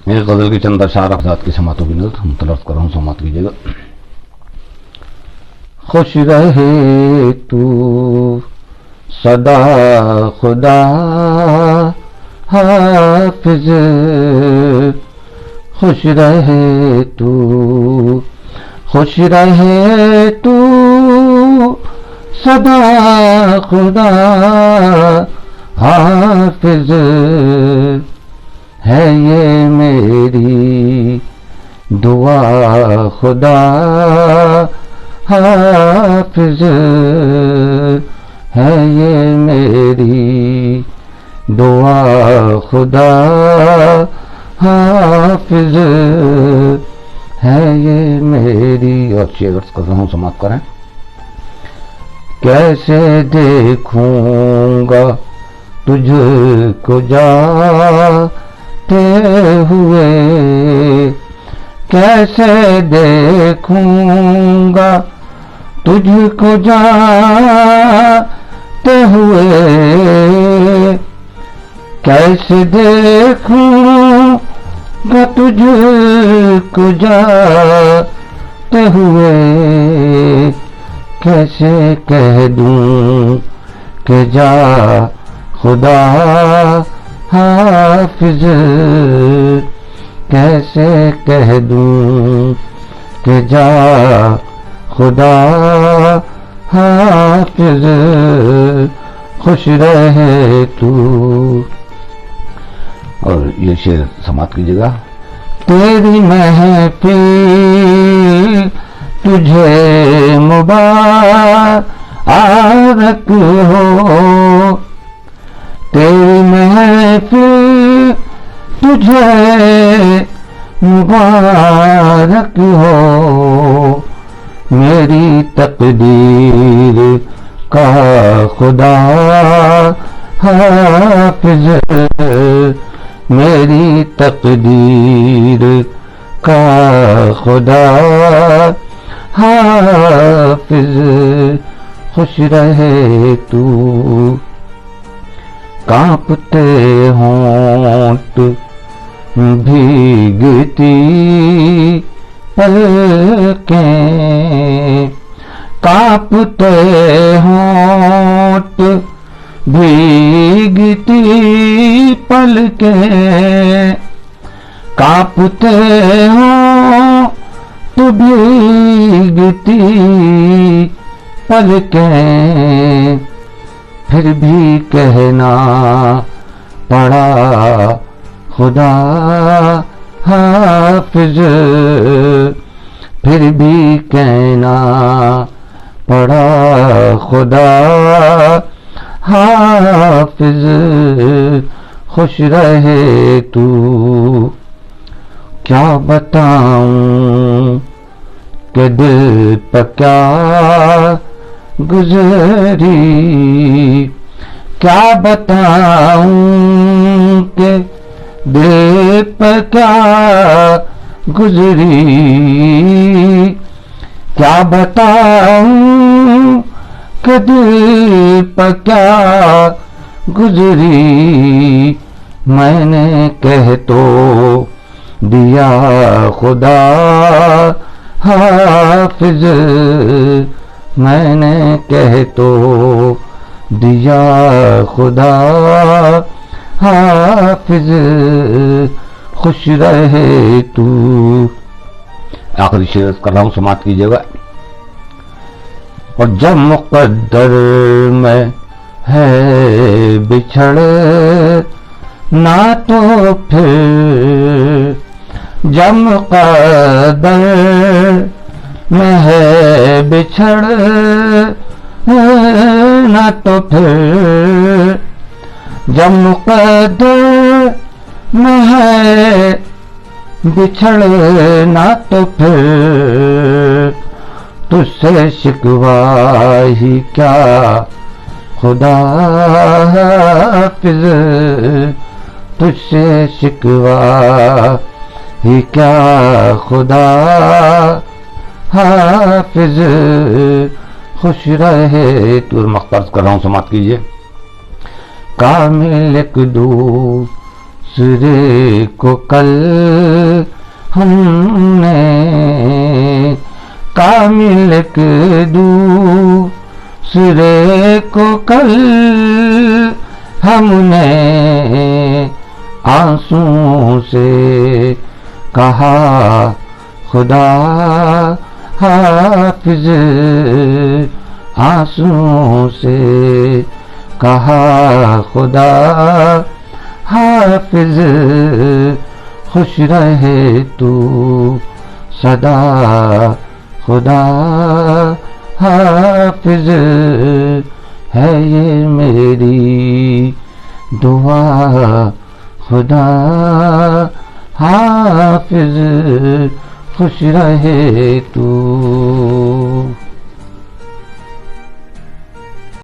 ایک غزل کی چند اشعار افزاد کی سماعتوں کی نظر ہم تلفظ کر رہا ہوں، سماعت کیجیے گا۔ خوش رہے تو سدا خدا حافظ، خوش رہے تو، خوش رہے تو سدا خدا حافظ، ہے یہ میری دعا خدا حافظ، ہے یہ میری دعا خدا حافظ، ہے یہ میری۔ اور شعر عرض کر رہا ہوں، سماعت کریں۔ کیسے دیکھوں گا تجھ کو جاتے ہوئے، کیسے دیکھوں گا تجھ کو جاتے ہوئے، کیسے دیکھوں گا تجھ کو جاتے ہوئے، کیسے کہہ دوں کہ جا خدا حافظ، کیسے کہہ دوں کہ جا خدا حافظ، خوش رہے تو۔ اور یہ شعر سماعت کیجیے گا۔ تیری محفل تجھے مبارک ہو، تیری محفل تجھے مبارک ہو، میری تقدیر کا خدا حافظ، میری تقدیر کا خدا حافظ، خوش رہے تو۔ کانپتے ہونٹ بھیگتی پلکیں، کانپتے ہونٹ بھیگتی پلکیں، کانپتے ہونٹ بھیگتی پلکیں، پھر بھی کہنا پڑا خدا حافظ، پھر بھی کہنا پڑا خدا حافظ، خوش رہے تو۔ کیا بتاؤں کہ دل پر کیا گزری، کیا بتاؤں کہ دل پر کیا گزری، کیا بتاؤں کہ دل پر کیا گزری، میں نے کہہ تو دیا خدا حافظ، میں نے کہہ تو دیا خدا حافظ، خوش رہے تو۔ آخری شعر کر رہا ہوں، سماعت کیجیے گا۔ اور جب مقدر میں ہے بچھڑ نہ تو پھر، جب مقدر میں ہے بچھڑ نہ تو پھر، جب مقدر میں ہے بچھڑ نہ تو پھر، تجھ سے شکوہ ہی کیا خدا حافظ، تجھ سے شکوہ ہی کیا خدا حافظ، خوش رہے تو۔ اور مختص کر رہا ہوں، سماعت کیجیے۔ کامل ایک دو سرے کو کل ہم نے کامل کے دوسرے کو کل ہم نے آنسوں سے کہا خدا حافظ، آنسوں سے کہا خدا حافظ، خوش رہے تو سدا خدا حافظ، ہے یہ میری دعا خدا حافظ، خوش رہے تو۔